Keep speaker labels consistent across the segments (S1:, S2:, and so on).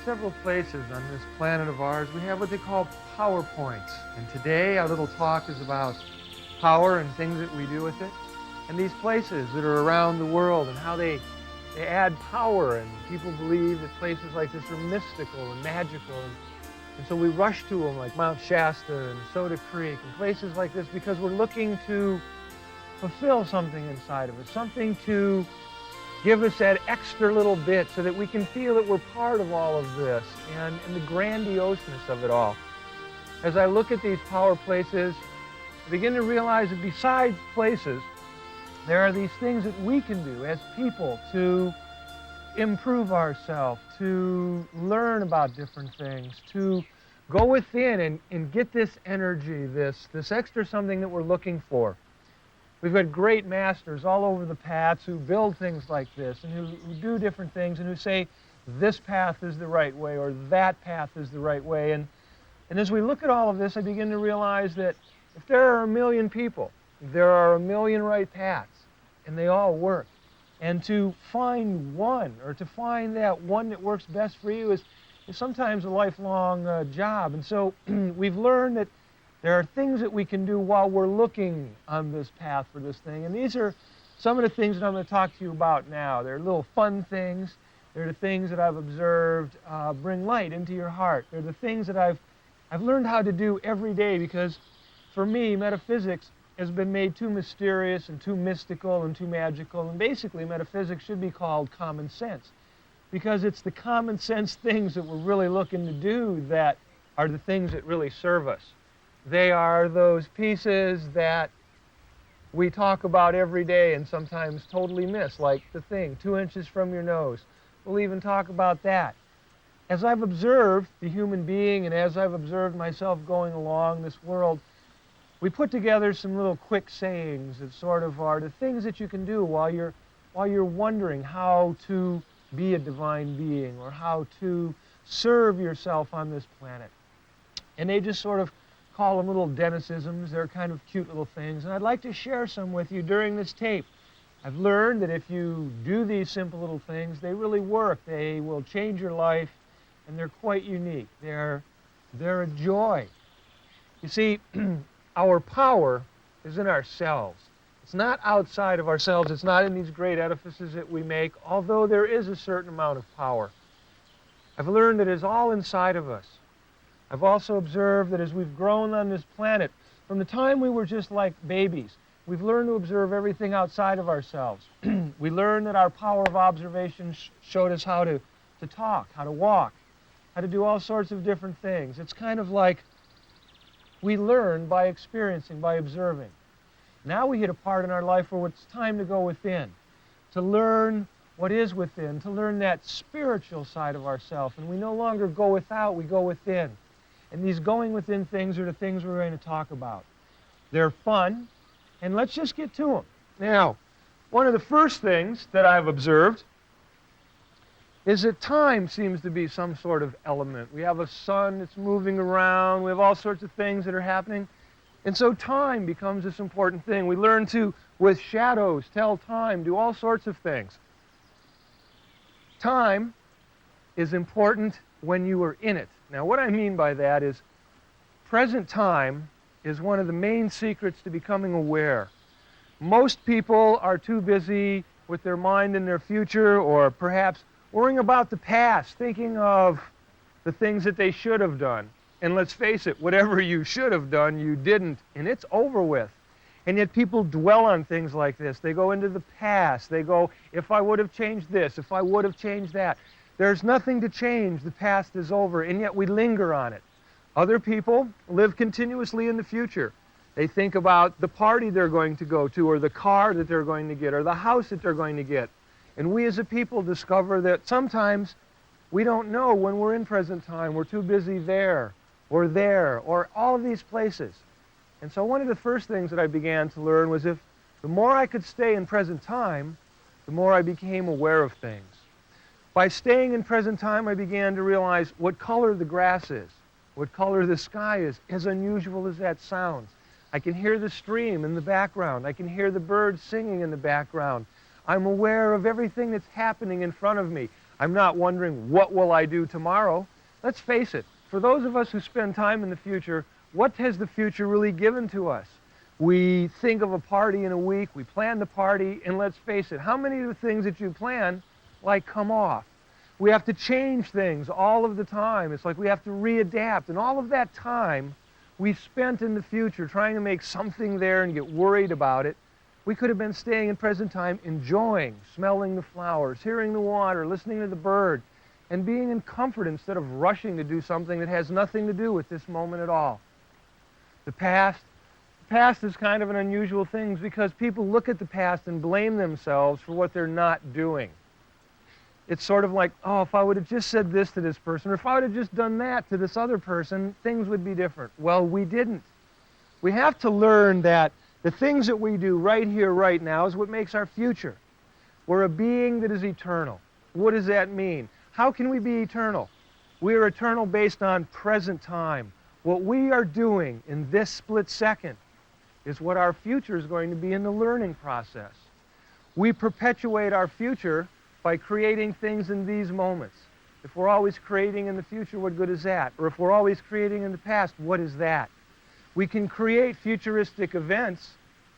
S1: several places on this planet of ours, we have what they call power points. And today our little talk is about power and things that we do with it. And these places that are around the world and how they add power, and people believe that places like this are mystical and magical. And so we rush to them, like Mount Shasta and Soda Creek and places like this, because we're looking to fulfill something inside of us, something to give us that extra little bit so that we can feel that we're part of all of this and the grandioseness of it all. As I look at these power places, I begin to realize that besides places, there are these things that we can do as people to improve ourselves, to learn about different things, to go within and get this energy, this extra something that we're looking for. We've got great masters all over the paths who build things like this and who do different things and who say this path is the right way or that path is the right way. And as we look at all of this, I begin to realize that if there are a million people, there are a million right paths, and they all work. And to find one, or to find that one that works best for you is sometimes a lifelong job. And so we've learned that there are things that we can do while we're looking on this path for this thing. And these are some of the things that I'm going to talk to you about now. They're little fun things. They're the things that I've observed bring light into your heart. They're the things that I've learned how to do every day, because for me, metaphysics has been made too mysterious and too mystical and too magical. And basically, metaphysics should be called common sense, because it's the common sense things that we're really looking to do that are the things that really serve us. They are those pieces that we talk about every day and sometimes totally miss, like the thing 2 inches from your nose. We'll even talk about that. As I've observed the human being and as I've observed myself going along this world, we put together some little quick sayings that sort of are the things that you can do while you're wondering how to be a divine being or how to serve yourself on this planet. And they just sort of call them little dennicisms. They're kind of cute little things. And I'd like to share some with you during this tape. I've learned that if you do these simple little things, they really work. They will change your life, and they're quite unique. They're a joy. You see, our power is in ourselves. It's not outside of ourselves. It's not in these great edifices that we make, although there is a certain amount of power. I've learned that it's all inside of us. I've also observed that as we've grown on this planet, from the time we were just like babies, we've learned to observe everything outside of ourselves. We learned that our power of observation showed us how to talk, how to walk, how to do all sorts of different things. It's kind of like we learn by experiencing, by observing. Now we hit a part in our life where it's time to go within, to learn what is within, to learn that spiritual side of ourselves. And we no longer go without, we go within. And these going within things are the things we're going to talk about. They're fun, and let's just get to them. Now, one of the first things that I've observed is that time seems to be some sort of element. We have a sun that's moving around. We have all sorts of things that are happening. And so time becomes this important thing. We learn to, with shadows, tell time, do all sorts of things. Time is important when you are in it. Now, what I mean by that is present time is one of the main secrets to becoming aware. Most people are too busy with their mind in their future, or perhaps worrying about the past, thinking of the things that they should have done. And let's face it, whatever you should have done, you didn't, and it's over with. And yet people dwell on things like this. They go into the past. They go, if I would have changed this, if I would have changed that. There's nothing to change. The past is over, and yet we linger on it. Other people live continuously in the future. They think about the party they're going to go to, or the car that they're going to get, or the house that they're going to get. And we as a people discover that sometimes we don't know when we're in present time. We're too busy there, or all of these places. And so one of the first things that I began to learn was if the more I could stay in present time, the more I became aware of things. By staying in present time, I began to realize what color the grass is, what color the sky is, as unusual as that sounds. I can hear the stream in the background. I can hear the birds singing in the background. I'm aware of everything that's happening in front of me. I'm not wondering, what will I do tomorrow? Let's face it, for those of us who spend time in the future, what has the future really given to us? We think of a party in a week, we plan the party, and let's face it, how many of the things that you plan, come off? We have to change things all of the time. It's like we have to readapt, and all of that time we spent in the future trying to make something there and get worried about it, we could have been staying in present time, enjoying, smelling the flowers, hearing the water, listening to the bird, and being in comfort instead of rushing to do something that has nothing to do with this moment at all. The past is kind of an unusual thing because people look at the past and blame themselves for what they're not doing. It's sort of like, oh, if I would have just said this to this person, or if I would have just done that to this other person, things would be different. Well, we didn't. We have to learn that the things that we do right here, right now, is what makes our future. We're a being that is eternal. What does that mean? How can we be eternal? We are eternal based on present time. What we are doing in this split second is what our future is going to be in the learning process. We perpetuate our future by creating things in these moments. If we're always creating in the future, what good is that? Or if we're always creating in the past, what is that? We can create futuristic events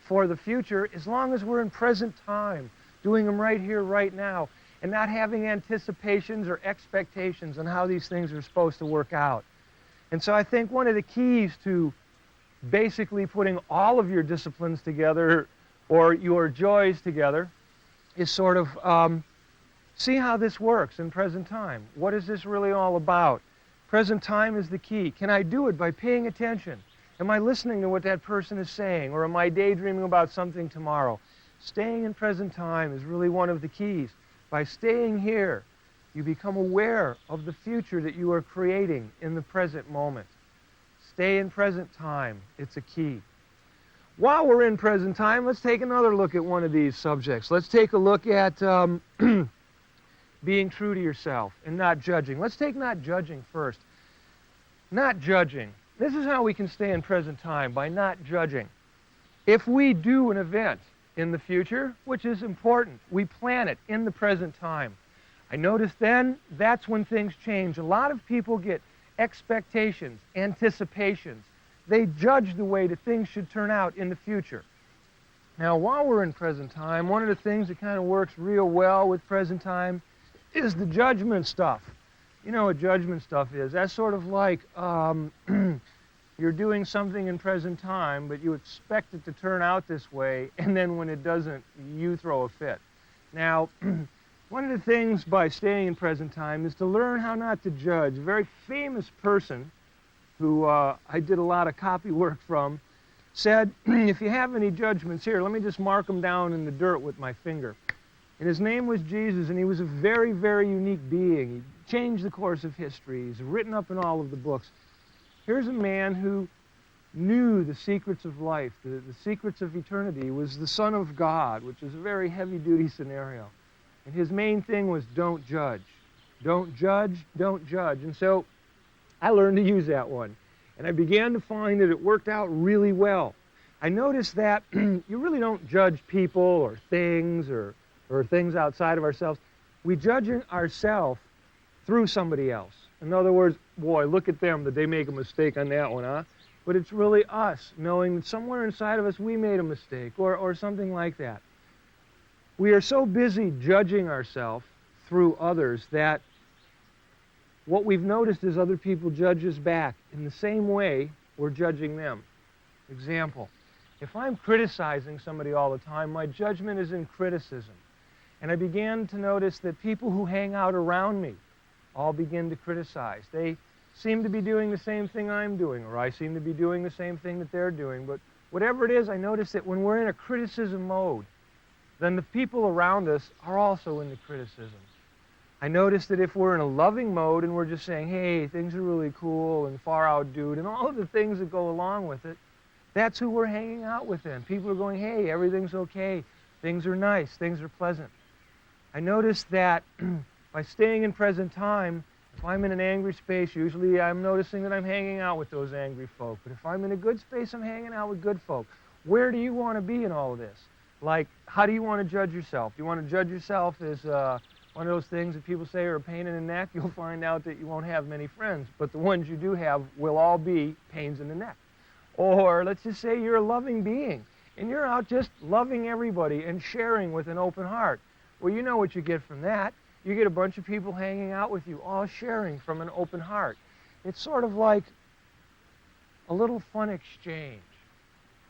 S1: for the future as long as we're in present time, doing them right here, right now, and not having anticipations or expectations on how these things are supposed to work out. And so I think one of the keys to basically putting all of your disciplines together or your joys together is sort of see how this works in present time. What is this really all about? Present time is the key. Can I do it by paying attention? Am I listening to what that person is saying, or am I daydreaming about something tomorrow? Staying in present time is really one of the keys. By staying here, you become aware of the future that you are creating in the present moment. Stay in present time. It's a key. While we're in present time, let's take another look at one of these subjects. Let's take a look at being true to yourself and not judging. Let's take not judging first. Not judging. This is how we can stay in present time, by not judging. If we do an event in the future, which is important, we plan it in the present time. I notice then that's when things change. A lot of people get expectations, anticipations. They judge the way that things should turn out in the future. Now, while we're in present time, one of the things that kind of works real well with present time is the judgment stuff. You know what judgment stuff is? That's sort of like you're doing something in present time, but you expect it to turn out this way, and then when it doesn't, you throw a fit. Now, one of the things by staying in present time is to learn how not to judge. A very famous person who I did a lot of copy work from said, if you have any judgments here, let me just mark them down in the dirt with my finger. And his name was Jesus, and he was a very, very unique being. He changed the course of history. He's written up in all of the books. Here's a man who knew the secrets of life, the secrets of eternity. He was the Son of God, which is a very heavy-duty scenario. And his main thing was don't judge. Don't judge, don't judge. And so I learned to use that one. And I began to find that it worked out really well. I noticed that you really don't judge people or things or things outside of ourselves. We judge ourselves through somebody else. In other words, boy, look at them. Did they make a mistake on that one, huh? But it's really us, knowing that somewhere inside of us we made a mistake or something like that. We are so busy judging ourselves through others that what we've noticed is other people judge us back in the same way we're judging them. Example, if I'm criticizing somebody all the time, my judgment is in criticism. And I began to notice that people who hang out around me all begin to criticize. They seem to be doing the same thing I'm doing, or I seem to be doing the same thing that they're doing. But whatever it is, I notice that when we're in a criticism mode, then the people around us are also in the criticism. I notice that if we're in a loving mode and we're just saying, hey, things are really cool and far out dude, and all of the things that go along with it, that's who we're hanging out with then. People are going, hey, everything's okay, things are nice, things are pleasant. I notice that by staying in present time, if I'm in an angry space, usually I'm noticing that I'm hanging out with those angry folk. But if I'm in a good space, I'm hanging out with good folk. Where do you want to be in all of this? Like, how do you want to judge yourself? Do you want to judge yourself as, one of those things that people say are a pain in the neck, you'll find out that you won't have many friends, but the ones you do have will all be pains in the neck. Or let's just say you're a loving being, and you're out just loving everybody and sharing with an open heart. Well, you know what you get from that. You get a bunch of people hanging out with you, all sharing from an open heart. It's sort of like a little fun exchange.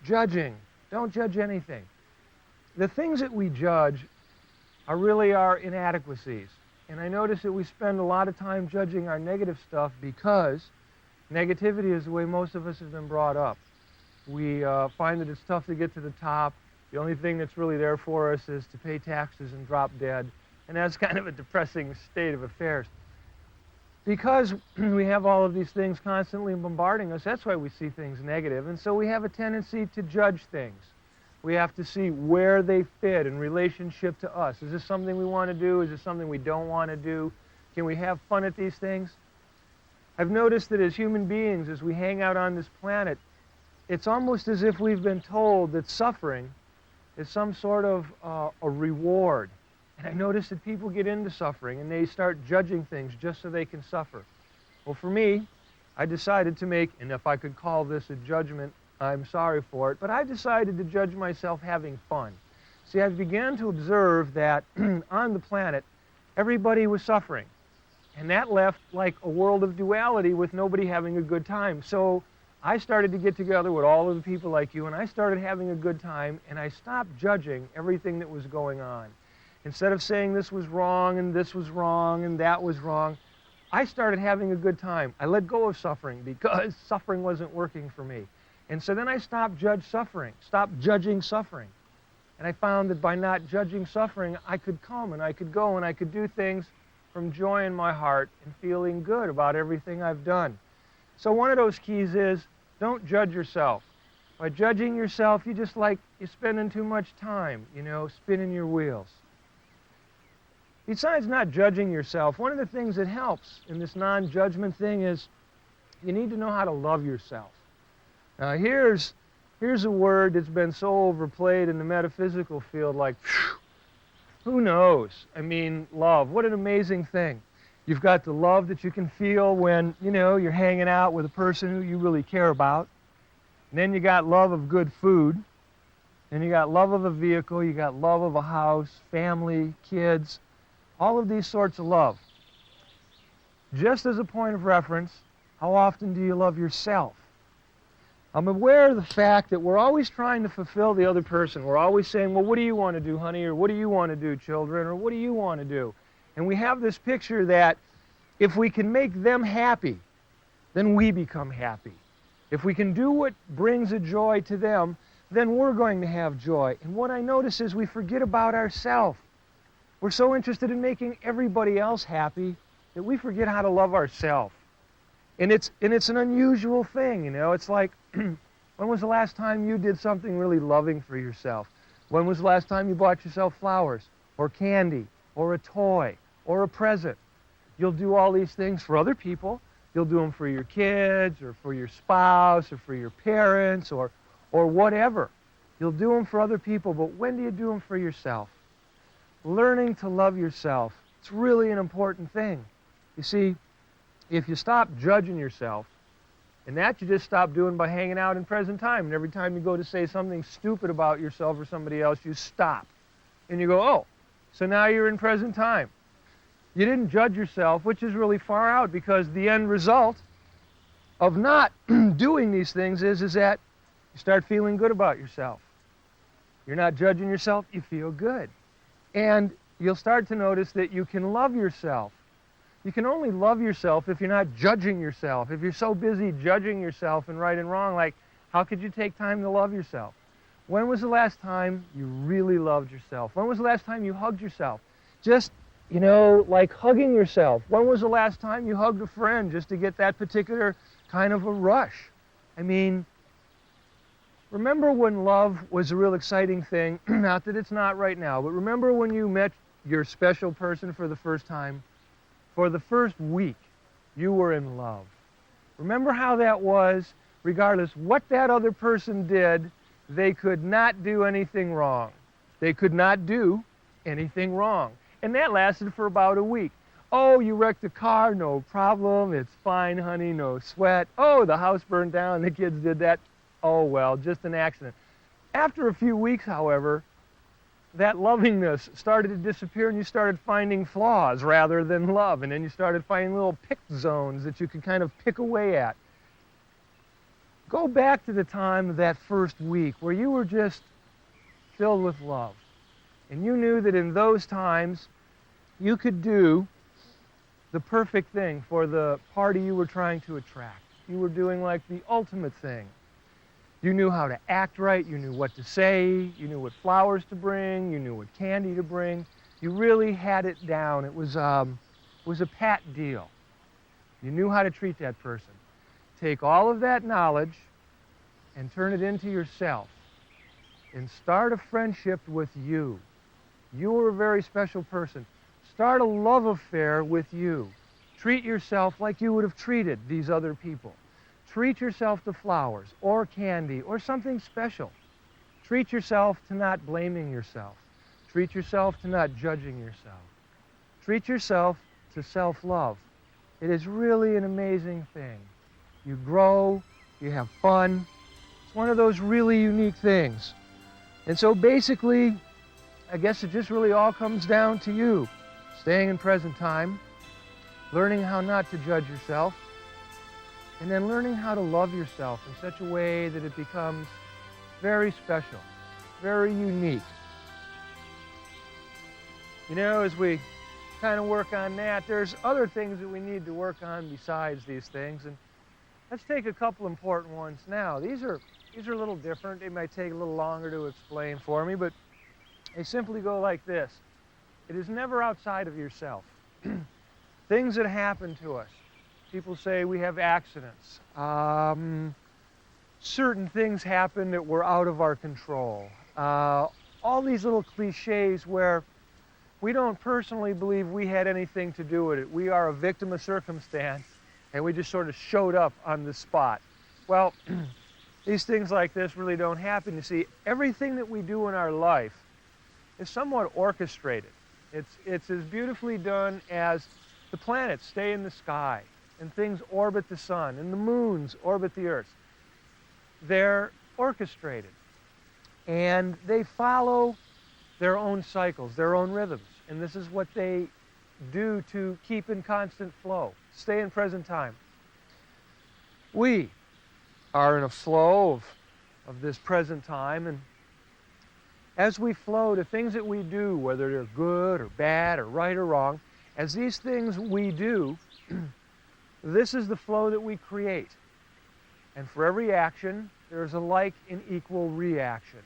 S1: Judging. Don't judge anything. The things that we judge are really our inadequacies. And I notice that we spend a lot of time judging our negative stuff because negativity is the way most of us have been brought up. We find that it's tough to get to the top. The only thing that's really there for us is to pay taxes and drop dead. And that's kind of a depressing state of affairs. Because we have all of these things constantly bombarding us, that's why we see things negative. And so we have a tendency to judge things. We have to see where they fit in relationship to us. Is this something we want to do? Is this something we don't want to do? Can we have fun at these things? I've noticed that as human beings, as we hang out on this planet, it's almost as if we've been told that suffering is some sort of a reward. And I notice that people get into suffering and they start judging things just so they can suffer. Well, for me, I decided to make, and if I could call this a judgment, I'm sorry for it, but I decided to judge myself having fun. See, I began to observe that on the planet, everybody was suffering. And that left like a world of duality with nobody having a good time. So I started to get together with all of the people like you, and I started having a good time, and I stopped judging everything that was going on. Instead of saying this was wrong and this was wrong and that was wrong, I started having a good time. I let go of suffering because suffering wasn't working for me. And so then I stopped judging suffering. And I found that by not judging suffering, I could come and I could go and I could do things from joy in my heart and feeling good about everything I've done. So one of those keys is don't judge yourself. By judging yourself, you're spending too much time, spinning your wheels. Besides not judging yourself, one of the things that helps in this non-judgment thing is you need to know how to love yourself. Now here's a word that's been so overplayed in the metaphysical field, like, who knows? I mean, love, what an amazing thing. You've got the love that you can feel when, you're hanging out with a person who you really care about. And then you got love of good food. Then you got love of a vehicle. You got love of a house, family, kids. All of these sorts of love. Just as a point of reference, how often do you love yourself? I'm aware of the fact that we're always trying to fulfill the other person. We're always saying, well, what do you want to do, honey? Or what do you want to do, children? Or what do you want to do? And we have this picture that if we can make them happy, then we become happy. If we can do what brings a joy to them, then we're going to have joy. And what I notice is we forget about ourselves. We're so interested in making everybody else happy that we forget how to love ourselves. And it's an unusual thing, It's like, when was the last time you did something really loving for yourself? When was the last time you bought yourself flowers or candy or a toy or a present? You'll do all these things for other people. You'll do them for your kids or for your spouse or for your parents or whatever. You'll do them for other people, but when do you do them for yourself? Learning to love yourself, it's really an important thing. You see, if you stop judging yourself, and that you just stop doing by hanging out in present time, and every time you go to say something stupid about yourself or somebody else, you stop. And you go, oh, so now you're in present time. You didn't judge yourself, which is really far out, because the end result of not doing these things is that you start feeling good about yourself. You're not judging yourself, you feel good. And you'll start to notice that you can love yourself. You can only love yourself if you're not judging yourself. If you're so busy judging yourself and right and wrong, like, how could you take time to love yourself? When was the last time you really loved yourself? When was the last time you hugged yourself? Just, like hugging yourself. When was the last time you hugged a friend just to get that particular kind of a rush? I mean, remember when love was a real exciting thing? Not that it's not right now, but remember when you met your special person for the first time? For the first week, you were in love. Remember how that was? Regardless what that other person did, they could not do anything wrong. They could not do anything wrong. And that lasted for about a week. Oh, you wrecked the car, no problem, it's fine, honey, no sweat. Oh, the house burned down, the kids did that. Oh, well, just an accident. After a few weeks, however, that lovingness started to disappear and you started finding flaws rather than love. And then you started finding little pick zones that you could kind of pick away at. Go back to the time of that first week where you were just filled with love. And you knew that in those times you could do the perfect thing for the party you were trying to attract. You were doing like the ultimate thing. You knew how to act right, you knew what to say, you knew what flowers to bring, you knew what candy to bring. You really had it down. It was a pat deal. You knew how to treat that person. Take all of that knowledge and turn it into yourself and start a friendship with you. You are a very special person. Start a love affair with you. Treat yourself like you would have treated these other people. Treat yourself to flowers or candy or something special. Treat yourself to not blaming yourself. Treat yourself to not judging yourself. Treat yourself to self-love. It is really an amazing thing. You grow, you have fun. It's one of those really unique things. And so basically, I guess it just really all comes down to you. Staying in present time, learning how not to judge yourself, and then learning how to love yourself in such a way that it becomes very special, very unique. You know, as we kind of work on that, there's other things that we need to work on besides these things, and let's take a couple important ones now. These are a little different. They might take a little longer to explain for me, but they simply go like this. It is never outside of yourself. Things that happen to us. People say we have accidents. Certain things happen that were out of our control. All these little cliches where we don't personally believe we had anything to do with it. We are a victim of circumstance, and we just sort of showed up on the spot. Well, these things like this really don't happen. You see, everything that we do in our life is somewhat orchestrated. It's as beautifully done as the planets stay in the sky, and things orbit the sun, and the moons orbit the earth. They're orchestrated, and they follow their own cycles, their own rhythms, and this is what they do to keep in constant flow, stay in present time. We are in a flow of this present time, and as we flow to things that we do, whether they're good or bad or right or wrong, as these things we do, this is the flow that we create. And for every action, there's a like and equal reaction.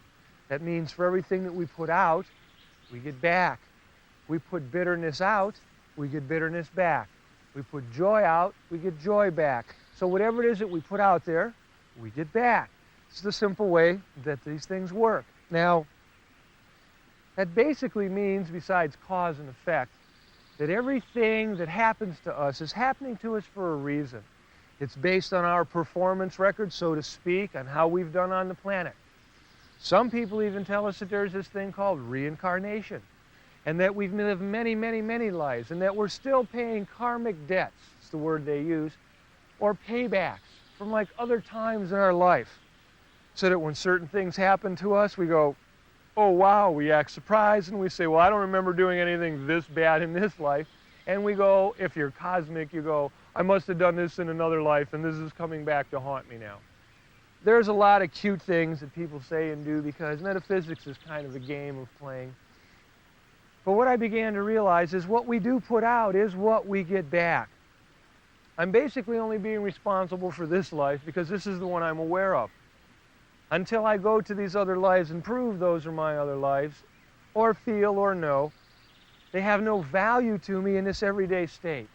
S1: That means for everything that we put out, we get back. We put bitterness out, we get bitterness back. We put joy out, we get joy back. So whatever it is that we put out there, we get back. It's the simple way that these things work. Now, that basically means, besides cause and effect, that everything that happens to us is happening to us for a reason. It's based on our performance record, so to speak, on how we've done on the planet. Some people even tell us that there's this thing called reincarnation, and that we've lived many, many, many lives, and that we're still paying karmic debts, it's the word they use, or paybacks from like other times in our life, so that when certain things happen to us, we go, oh wow, we act surprised, and we say, well, I don't remember doing anything this bad in this life. And we go, if you're cosmic, you go, I must have done this in another life, and this is coming back to haunt me now. There's a lot of cute things that people say and do because metaphysics is kind of a game of playing. But what I began to realize is what we do put out is what we get back. I'm basically only being responsible for this life because this is the one I'm aware of. Until I go to these other lives and prove those are my other lives, or feel or know, they have no value to me in this everyday state.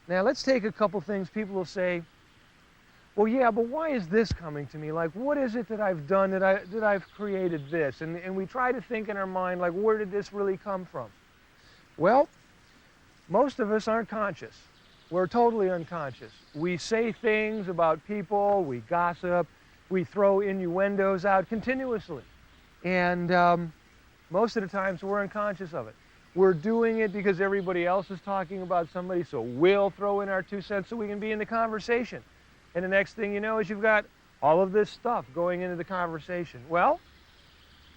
S1: Now let's take a couple things. People will say, well, yeah, but why is this coming to me? Like, what is it that I've done that I've created this? And we try to think in our mind, like, where did this really come from? Well, most of us aren't conscious. We're totally unconscious. We say things about people, we gossip, we throw innuendos out continuously. And most of the times we're unconscious of it. We're doing it because everybody else is talking about somebody, so we'll throw in our 2 cents so we can be in the conversation. And the next thing you know is you've got all of this stuff going into the conversation. Well,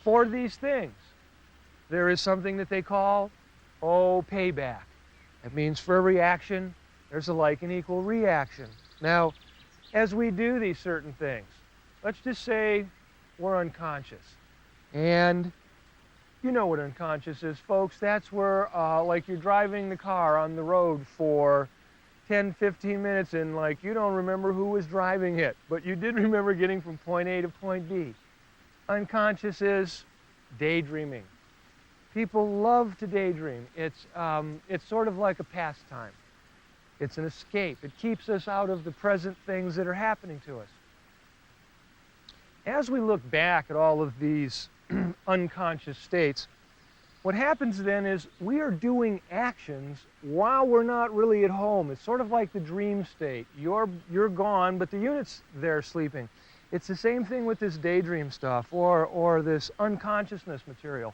S1: for these things, there is something that they call, payback. That means for every action, there's a like and equal reaction. Now, as we do these certain things, let's just say we're unconscious. And you know what unconscious is, folks. That's where, like, you're driving the car on the road for 10, 15 minutes and, like, you don't remember who was driving it, but you did remember getting from point A to point B. Unconscious is daydreaming. People love to daydream. It's sort of like a pastime. It's an escape. It keeps us out of the present things that are happening to us. As we look back at all of these unconscious states, what happens then is we are doing actions while we're not really at home. It's sort of like the dream state. You're gone, but the unit's there sleeping. It's the same thing with this daydream stuff or this unconsciousness material.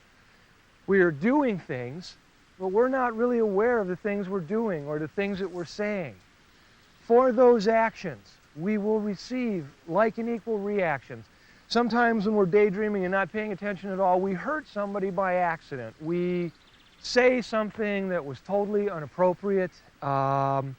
S1: We are doing things, but we're not really aware of the things we're doing or the things that we're saying. For those actions, we will receive like and equal reactions. Sometimes when we're daydreaming and not paying attention at all, we hurt somebody by accident. We say something that was totally inappropriate, and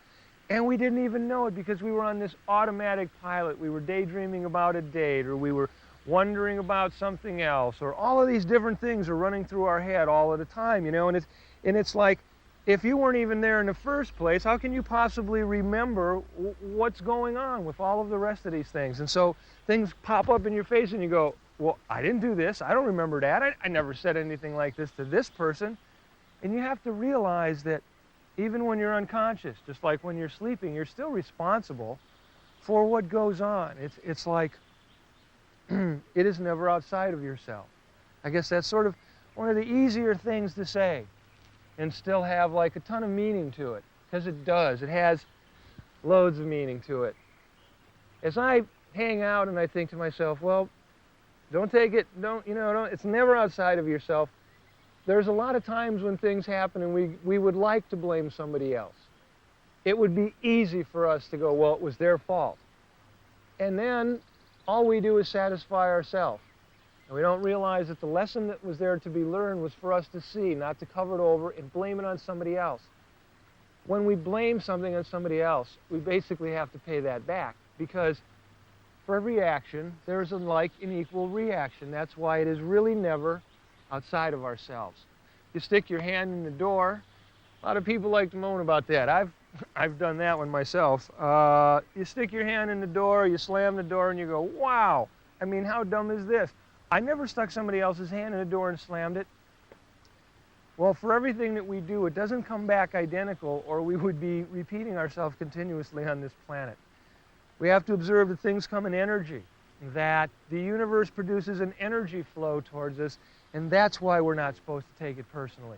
S1: we didn't even know it because we were on this automatic pilot. We were daydreaming about a date, or we were wondering about something else, or all of these different things are running through our head all at a time, you know, and it's like, if you weren't even there in the first place, how can you possibly remember what's going on with all of the rest of these things? And so things pop up in your face and you go, well, I didn't do this. I don't remember that. I never said anything like this to this person. And you have to realize that even when you're unconscious, just like when you're sleeping, you're still responsible for what goes on. It's like it is never outside of yourself. I guess that's sort of one of the easier things to say and still have like a ton of meaning to it, because it does. It has loads of meaning to it. As I hang out and I think to myself, well, it's never outside of yourself. There's a lot of times when things happen and we would like to blame somebody else. It would be easy for us to go, well, it was their fault. And then all we do is satisfy ourselves. And we don't realize that the lesson that was there to be learned was for us to see, not to cover it over and blame it on somebody else. When we blame something on somebody else, we basically have to pay that back, because for every action, there's a like and equal reaction. That's why it is really never outside of ourselves. You stick your hand in the door. A lot of people like to moan about that. I've done that one myself. You stick your hand in the door, you slam the door, and you go, wow, I mean, how dumb is this? I never stuck somebody else's hand in the door and slammed it. Well, for everything that we do, it doesn't come back identical, or we would be repeating ourselves continuously on this planet. We have to observe that things come in energy, that the universe produces an energy flow towards us, and that's why we're not supposed to take it personally.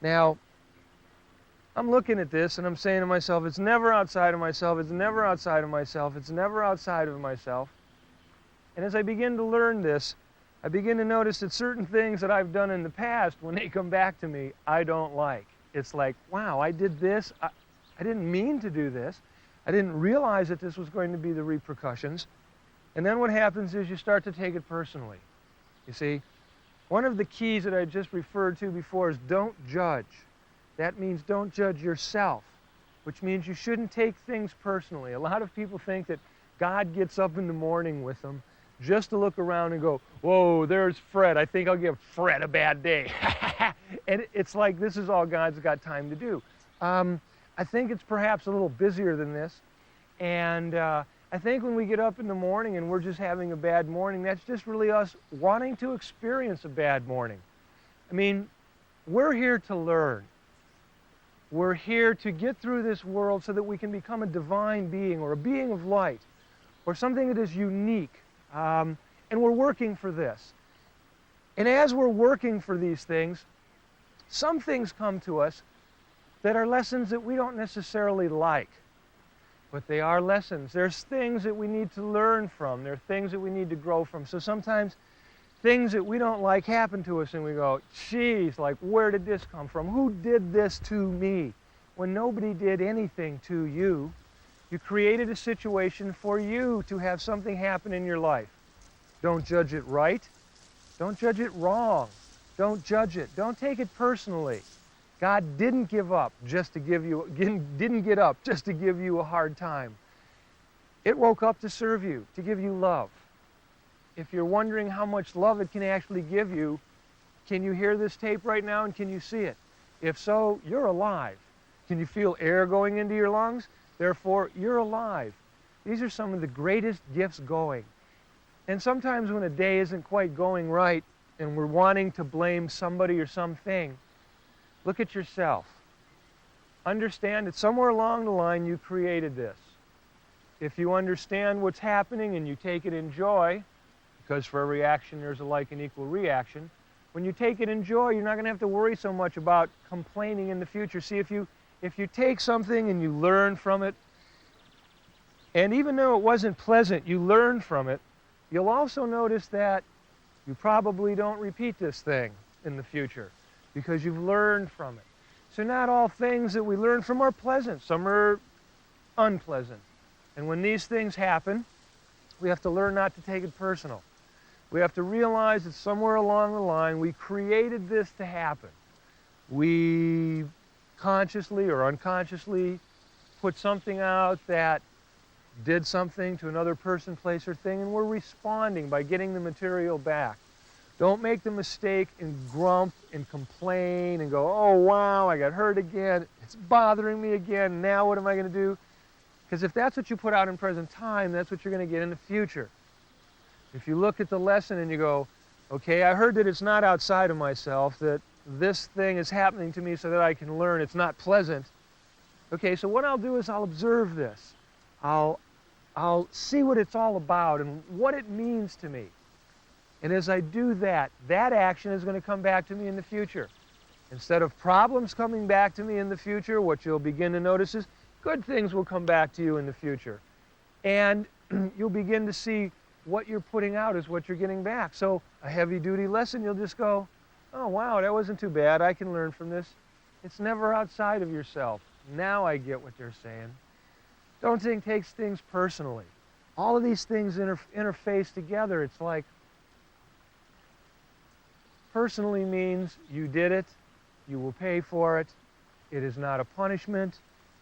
S1: Now, I'm looking at this and I'm saying to myself, it's never outside of myself, it's never outside of myself, it's never outside of myself. And as I begin to learn this, I begin to notice that certain things that I've done in the past, when they come back to me, I don't like. It's like, wow, I did this. I didn't mean to do this. I didn't realize that this was going to be the repercussions. And then what happens is you start to take it personally. You see, one of the keys that I just referred to before is don't judge. That means don't judge yourself, which means you shouldn't take things personally. A lot of people think that God gets up in the morning with them just to look around and go, whoa, there's Fred. I think I'll give Fred a bad day. And it's like this is all God's got time to do. I think it's perhaps a little busier than this. And I think when we get up in the morning and we're just having a bad morning, that's just really us wanting to experience a bad morning. I mean, we're here to learn. We're here to get through this world so that we can become a divine being or a being of light or something that is unique. And we're working for this. And as we're working for these things, some things come to us that are lessons that we don't necessarily like, but they are lessons. There's things that we need to learn from. There are things that we need to grow from. So sometimes things that we don't like happen to us and we go, geez, like where did this come from? Who did this to me? When nobody did anything to you, you created a situation for you to have something happen in your life. Don't judge it right. Don't judge it wrong. Don't judge it. Don't take it personally. God didn't give up just to give you, didn't get up just to give you a hard time. It woke up to serve you, to give you love. If you're wondering how much love it can actually give you, can you hear this tape right now and can you see it? If so, you're alive. Can you feel air going into your lungs? Therefore, you're alive. These are some of the greatest gifts going. And sometimes when a day isn't quite going right and we're wanting to blame somebody or something, look at yourself. Understand that somewhere along the line you created this. If you understand what's happening and you take it in joy, because for every action there's a like and equal reaction, when you take it in joy, you're not going to have to worry so much about complaining in the future. See, if you take something and you learn from it, and even though it wasn't pleasant, you learn from it, you'll also notice that you probably don't repeat this thing in the future because you've learned from it. So not all things that we learn from are pleasant. Some are unpleasant. And when these things happen, we have to learn not to take it personal. We have to realize that somewhere along the line we created this to happen. We consciously or unconsciously put something out that did something to another person, place, or thing, and we're responding by getting the material back. Don't make the mistake and grump and complain and go, oh wow, I got hurt again, it's bothering me again, now what am I going to do? Because if that's what you put out in present time, that's what you're going to get in the future. If you look at the lesson and you go, okay, I heard that it's not outside of myself, that this thing is happening to me so that I can learn it's not pleasant. Okay, so what I'll do is I'll observe this. I'll see what it's all about and what it means to me. And as I do that, that action is going to come back to me in the future. Instead of problems coming back to me in the future, what you'll begin to notice is good things will come back to you in the future. And you'll begin to see what you're putting out is what you're getting back. So a heavy-duty lesson, you'll just go, oh, wow, that wasn't too bad. I can learn from this. It's never outside of yourself. Now I get what they're saying. Don't take things personally. All of these things interface together. It's like personally means you did it, you will pay for it. It is not a punishment.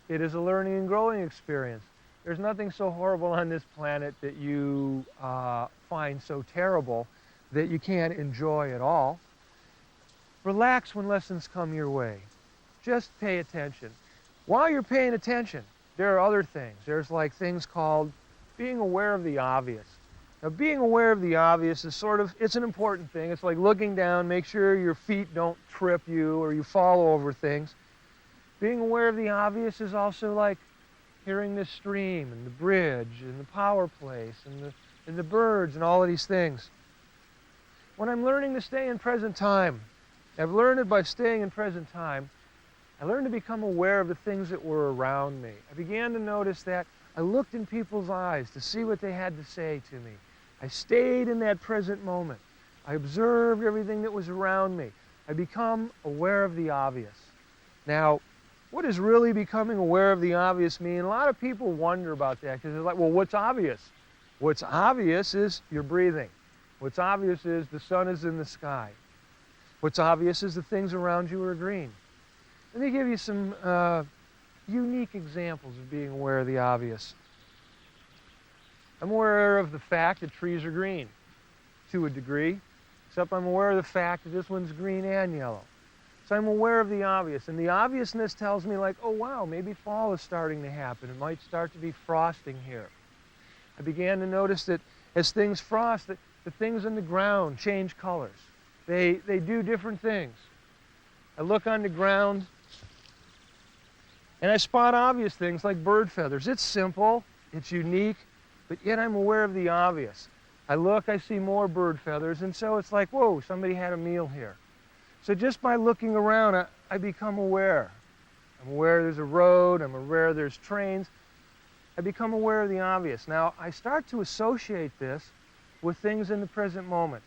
S1: It is a learning and growing experience. There's nothing so horrible on this planet that you find so terrible that you can't enjoy at all. Relax when lessons come your way. Just pay attention. While you're paying attention, there are other things. There's like things called being aware of the obvious. Now, being aware of the obvious is it's an important thing. It's like looking down, make sure your feet don't trip you or you fall over things. Being aware of the obvious is also like hearing the stream and the bridge and the power place and the birds and all of these things. When I'm learning to stay in present time, I've learned it by staying in present time, I learned to become aware of the things that were around me. I began to notice that I looked in people's eyes to see what they had to say to me. I stayed in that present moment. I observed everything that was around me. I become aware of the obvious. Now, what does really becoming aware of the obvious mean? A lot of people wonder about that because they're like, well, what's obvious? What's obvious is you're breathing. What's obvious is the sun is in the sky. What's obvious is the things around you are green. Let me give you some unique examples of being aware of the obvious. I'm aware of the fact that trees are green to a degree, except I'm aware of the fact that this one's green and yellow. So I'm aware of the obvious, and the obviousness tells me like, oh wow, maybe fall is starting to happen. It might start to be frosting here. I began to notice that as things frost, the things on the ground change colors. They do different things. I look on the ground and I spot obvious things like bird feathers. It's simple, it's unique, but yet I'm aware of the obvious. I look, I see more bird feathers, and so it's like, whoa, somebody had a meal here. So just by looking around, I become aware. I'm aware there's a road, I'm aware there's trains. I become aware of the obvious. Now, I start to associate this with things in the present moment.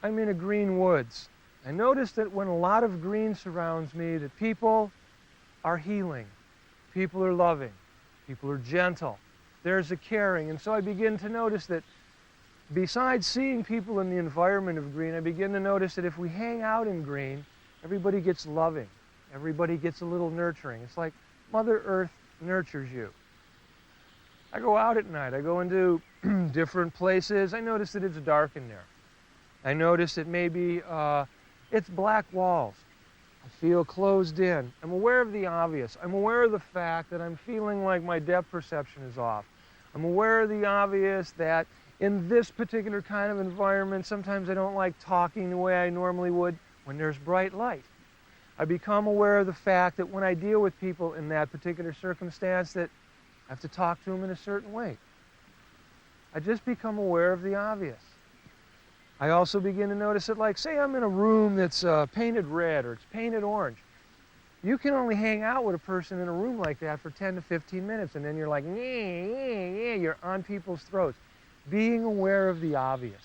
S1: I'm in a green woods. I notice that when a lot of green surrounds me, that people are healing, people are loving, people are gentle, there's a caring. And so I begin to notice that besides seeing people in the environment of green, I begin to notice that if we hang out in green, everybody gets loving, everybody gets a little nurturing. It's like Mother Earth nurtures you. I go out at night, I go into different places, I notice that it's dark in there. I notice that maybe it's black walls. I feel closed in. I'm aware of the obvious. I'm aware of the fact that I'm feeling like my depth perception is off. I'm aware of the obvious that in this particular kind of environment, sometimes I don't like talking the way I normally would when there's bright light. I become aware of the fact that when I deal with people in that particular circumstance, that I have to talk to them in a certain way. I just become aware of the obvious. I also begin to notice that, like, say I'm in a room that's painted red or it's painted orange. You can only hang out with a person in a room like that for 10 to 15 minutes, and then you're like, you're on people's throats. Being aware of the obvious.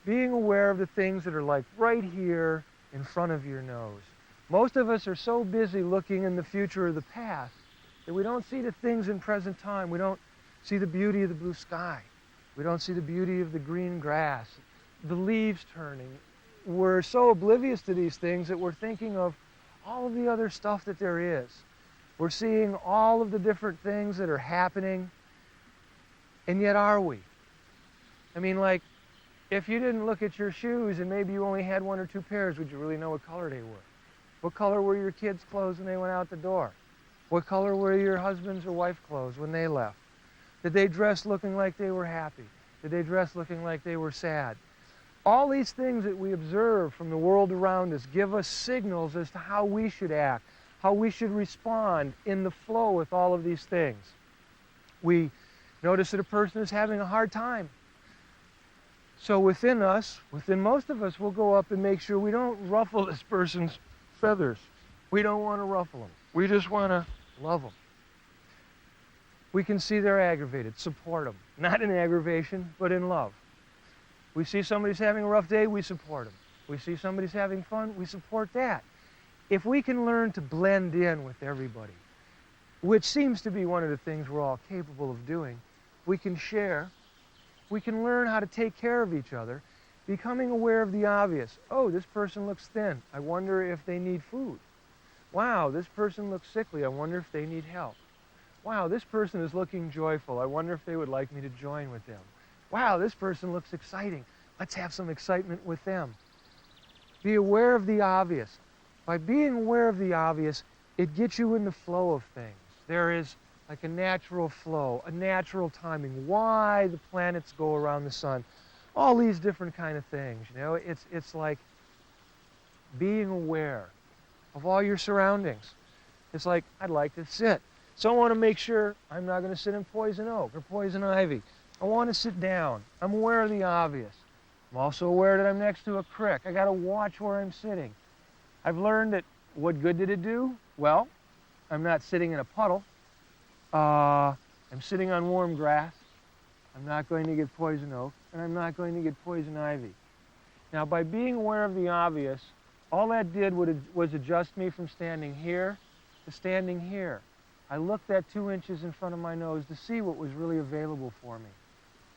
S1: Being aware of the things that are like right here in front of your nose. Most of us are so busy looking in the future or the past that we don't see the things in present time. We don't see the beauty of the blue sky. We don't see the beauty of the green grass, the leaves turning. We're so oblivious to these things that we're thinking of all of the other stuff that there is. We're seeing all of the different things that are happening, and yet are we? I mean, like, if you didn't look at your shoes and maybe you only had one or two pairs, would you really know what color they were? What color were your kids' clothes when they went out the door? What color were your husband's or wife's clothes when they left? Did they dress looking like they were happy? Did they dress looking like they were sad? All these things that we observe from the world around us give us signals as to how we should act, how we should respond in the flow with all of these things. We notice that a person is having a hard time. So within us, within most of us, we'll go up and make sure we don't ruffle this person's feathers. We don't want to ruffle them. We just want to love them. We can see they're aggravated, support them. Not in aggravation, but in love. We see somebody's having a rough day, we support them. We see somebody's having fun, we support that. If we can learn to blend in with everybody, which seems to be one of the things we're all capable of doing, we can share, we can learn how to take care of each other, becoming aware of the obvious. Oh, this person looks thin. I wonder if they need food. Wow, this person looks sickly. I wonder if they need help. Wow, this person is looking joyful. I wonder if they would like me to join with them. Wow, this person looks exciting. Let's have some excitement with them. Be aware of the obvious. By being aware of the obvious, it gets you in the flow of things. There is like a natural flow, a natural timing, why the planets go around the sun, all these different kind of things. You know, it's like being aware of all your surroundings. It's like, I'd like to sit. So I want to make sure I'm not going to sit in poison oak or poison ivy. I want to sit down. I'm aware of the obvious. I'm also aware that I'm next to a creek. I got to watch where I'm sitting. I've learned that what good did it do? Well, I'm not sitting in a puddle. I'm sitting on warm grass. I'm not going to get poison oak, and I'm not going to get poison ivy. Now, by being aware of the obvious, all that did was adjust me from standing here to standing here. I looked at 2 inches in front of my nose to see what was really available for me.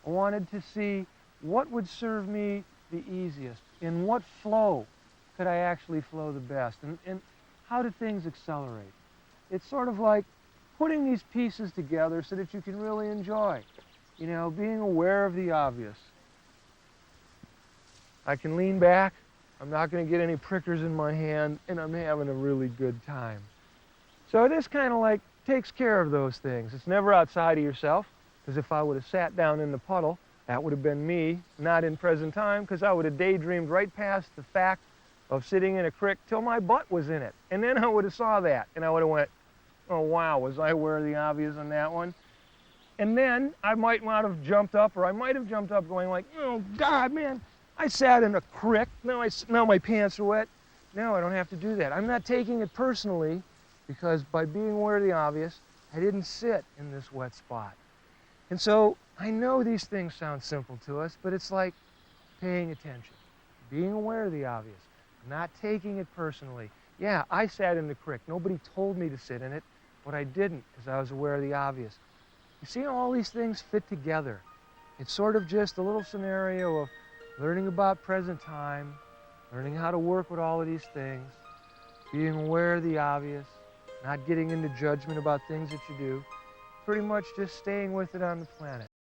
S1: I wanted to see what would serve me the easiest, in what flow could I actually flow the best, and how do things accelerate. It's sort of like putting these pieces together so that you can really enjoy, you know, being aware of the obvious. I can lean back, I'm not going to get any prickers in my hand, and I'm having a really good time. So this kind of like takes care of those things. It's never outside of yourself, because if I would have sat down in the puddle, that would have been me, not in present time, because I would have daydreamed right past the fact of sitting in a creek till my butt was in it. And then I would have saw that, and I would have went, oh wow, was I aware of the obvious on that one? And then I might not have jumped up, or I might have jumped up going like, oh God, man, I sat in a creek, now my pants are wet. No, I don't have to do that. I'm not taking it personally, because by being aware of the obvious, I didn't sit in this wet spot. And so I know these things sound simple to us, but it's like paying attention. being aware of the obvious, not taking it personally. Yeah, I sat in the creek. Nobody told me to sit in it, but I didn't because I was aware of the obvious. You see how all these things fit together? It's sort of just a little scenario of learning about present time, learning how to work with all of these things, being aware of the obvious, not getting into judgment about things that you do, pretty much just staying with it on the planet.